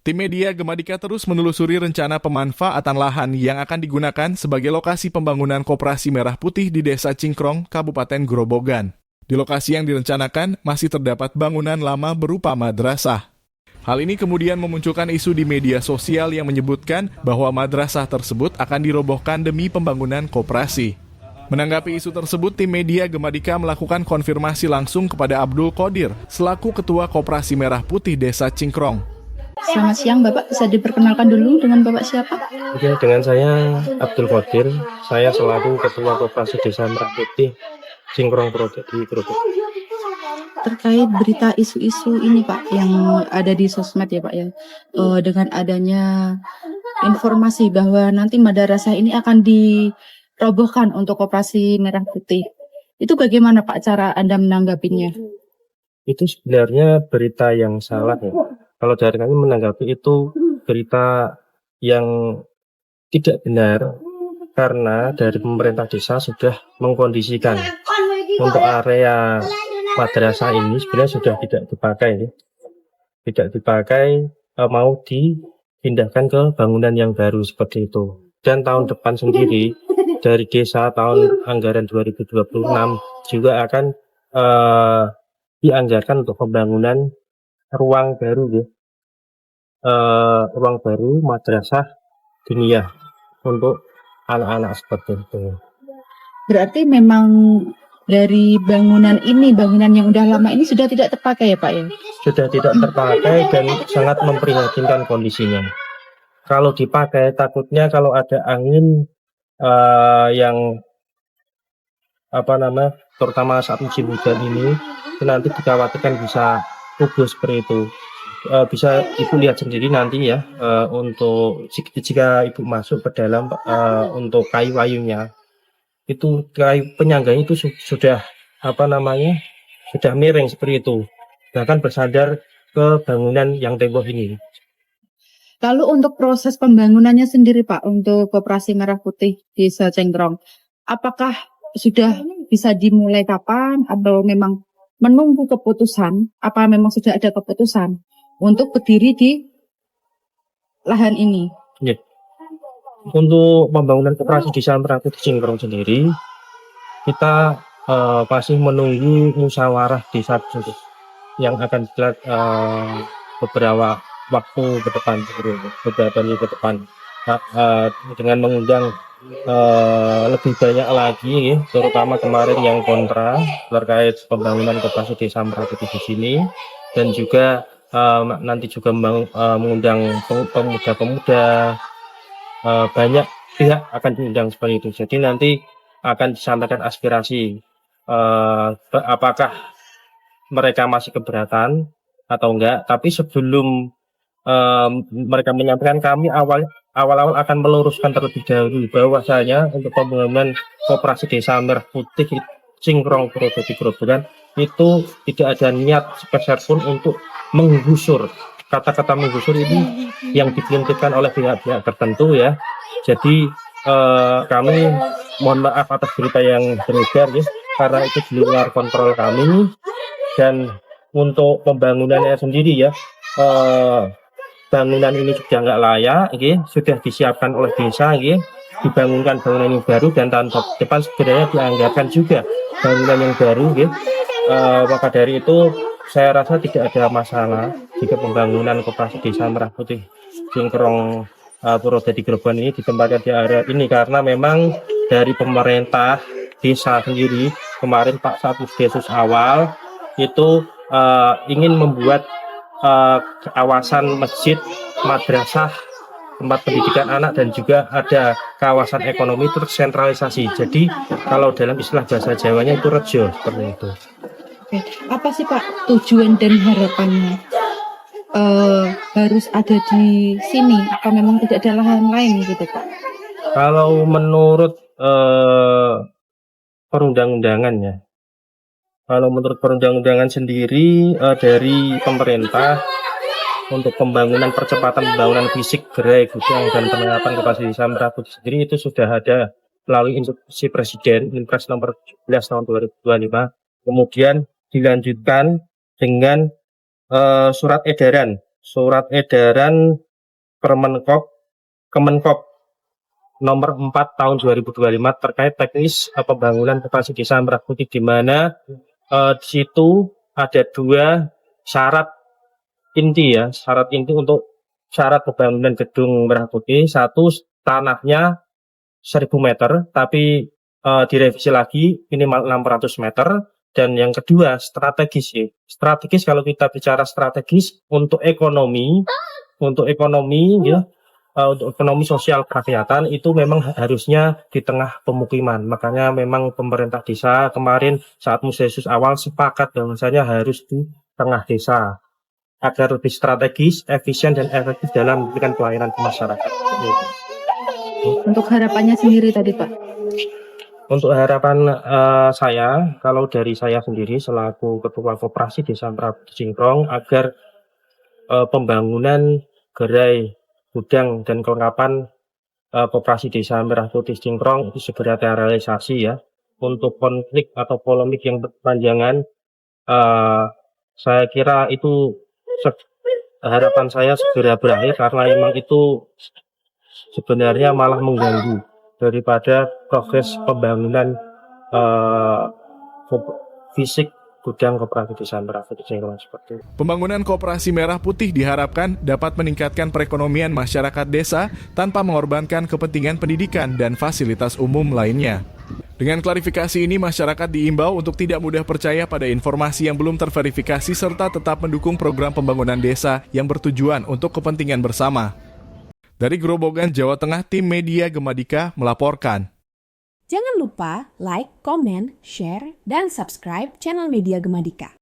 Tim media Gemadika terus menelusuri rencana pemanfaatan lahan yang akan digunakan sebagai lokasi pembangunan koperasi merah putih di Desa Cingkrong, Kabupaten Grobogan. Di lokasi yang direncanakan masih terdapat bangunan lama berupa madrasah. Hal ini kemudian memunculkan isu di media sosial yang menyebutkan bahwa madrasah tersebut akan dirobohkan demi pembangunan koperasi. Menanggapi isu tersebut, tim media Gemadika melakukan konfirmasi langsung kepada Abdul Qadir, selaku Ketua Koperasi Merah Putih Desa Cingkrong. Selamat siang Bapak, bisa diperkenalkan dulu dengan Bapak siapa? Oke, dengan saya Abdul Qadir, saya selaku Ketua Koperasi Desa Merah Putih Cingkrong di Grobogan. Terkait berita isu-isu ini Pak, yang ada di sosmed ya Pak ya, dengan adanya informasi bahwa nanti madrasah ini akan dirobohkan untuk Koperasi Merah Putih. Itu bagaimana Pak cara Anda menanggapinya? Itu sebenarnya berita yang salah ya. Kalau dari kami menanggapi itu berita yang tidak benar, karena dari pemerintah desa sudah mengkondisikan untuk area madrasah ini sebenarnya sudah tidak dipakai, mau dipindahkan ke bangunan yang baru seperti itu. Dan tahun depan sendiri dari desa tahun anggaran 2026 juga akan dianggarkan untuk pembangunan ruang baru ya. Ruang baru madrasah diniyah untuk anak-anak seperti itu. Berarti memang dari bangunan yang udah lama ini sudah tidak terpakai ya Pak ya? Sudah tidak terpakai dan sangat memprihatinkan kondisinya. Kalau dipakai takutnya kalau ada angin yang terutama saat musim hujan ini, nanti dikhawatirkan bisa rubuh seperti itu. Bisa Ibu lihat sendiri nanti ya, untuk jika Ibu masuk ke dalam untuk kayu-kayunya, itu kayu penyangganya itu sudah sudah miring seperti itu, bahkan bersandar ke bangunan yang tembok ini. Lalu untuk proses pembangunannya sendiri Pak, untuk Koperasi Merah Putih Desa Cingkrong, apakah sudah bisa dimulai kapan atau memang menunggu keputusan? Apa memang sudah ada keputusan untuk berdiri di lahan ini? Ya. Untuk pembangunan koperasi Desa Merah Putih Cingkrong sendiri, kita masih menunggu musyawarah desa tersebut yang akan digelar beberapa waktu ke depan, beberapa minggu ke depan, dengan mengundang lebih banyak lagi, terutama kemarin yang kontra terkait pembangunan koperasi Desa Merah Putih di sini, dan juga nanti juga mengundang pemuda-pemuda, banyak pihak akan diundang seperti itu. Jadi nanti akan disampaikan aspirasi, apakah mereka masih keberatan atau enggak. Tapi sebelum mereka menyampaikan, kami awal-awal akan meluruskan terlebih dahulu bahwasanya untuk pembangunan Koperasi Desa Merah Putih Cingkrong di Grobogan itu tidak ada niat sepeser pun untuk menggusur. Kata-kata menggusur ini yang dipelintirkan oleh pihak-pihak tertentu ya. Jadi kami mohon maaf atas berita yang beredar ya, karena itu di luar kontrol kami. Dan untuk pembangunannya sendiri ya, bangunan ini sudah nggak layak, sudah disiapkan oleh desa, dibangunkan bangunan yang baru, dan tahun depan sebenarnya dianggarkan juga bangunan yang baru. Maka dari itu saya rasa tidak ada masalah jika pembangunan Koperasi Desa Merah Putih Cingkrong Purwodadi Grobogan ini ditempatkan di area ini, karena memang dari pemerintah desa sendiri kemarin Pak Satus Desus awal itu ingin membuat kawasan masjid, madrasah, tempat pendidikan anak, dan juga ada kawasan ekonomi tersentralisasi. Jadi kalau dalam istilah bahasa Jawanya itu rejo seperti itu. Oke. Apa sih Pak tujuan dan harapannya harus ada di sini? Apa memang tidak ada lahan lain gitu Pak? Kalau menurut perundang-undangan ya, kalau menurut perundang-undangan sendiri dari pemerintah untuk pembangunan percepatan pembangunan fisik gerai gudang dan penerapan Koperasi Desa Merah Putih sendiri itu sudah ada melalui instruksi Presiden Impres nomor 17 tahun 2025, kemudian dilanjutkan dengan surat edaran surat edaran Kemenkop nomor 4 tahun 2025 terkait teknis pembangunan koperasi desa Merah Putih, di mana di situ ada 2 syarat inti ya, syarat inti untuk syarat pembangunan gedung Merah Putih. 1, tanahnya 1000 meter, tapi direvisi lagi minimal 600 meter. Dan yang kedua, strategis ya. Strategis, kalau kita bicara strategis untuk ekonomi ya, untuk ekonomi sosial kerakyatan itu memang harusnya di tengah pemukiman. Makanya memang pemerintah desa kemarin saat musesus awal sepakat bahwasanya harus di tengah desa agar lebih strategis, efisien dan efektif dalam memberikan pelayanan ke masyarakat. Untuk harapannya sendiri tadi Pak. Untuk harapan saya, kalau dari saya sendiri selaku Ketua Koperasi Desa Merah Putih Cingkrong, agar pembangunan gerai gudang dan kelengkapan Koperasi Desa Merah Putih Cingkrong itu segera terrealisasi ya. Untuk konflik atau polemik yang berkepanjangan, saya kira itu harapan saya segera berakhir, karena memang itu sebenarnya malah mengganggu daripada proses pembangunan fisik gudang koperasi desa Merah Putih Cingkrong seperti itu. Pembangunan koperasi Merah Putih diharapkan dapat meningkatkan perekonomian masyarakat desa tanpa mengorbankan kepentingan pendidikan dan fasilitas umum lainnya. Dengan klarifikasi ini, masyarakat diimbau untuk tidak mudah percaya pada informasi yang belum terverifikasi serta tetap mendukung program pembangunan desa yang bertujuan untuk kepentingan bersama. Dari Grobogan, Jawa Tengah, tim Media Gemadika melaporkan. Jangan lupa like, komen, share, dan subscribe channel Media Gemadika.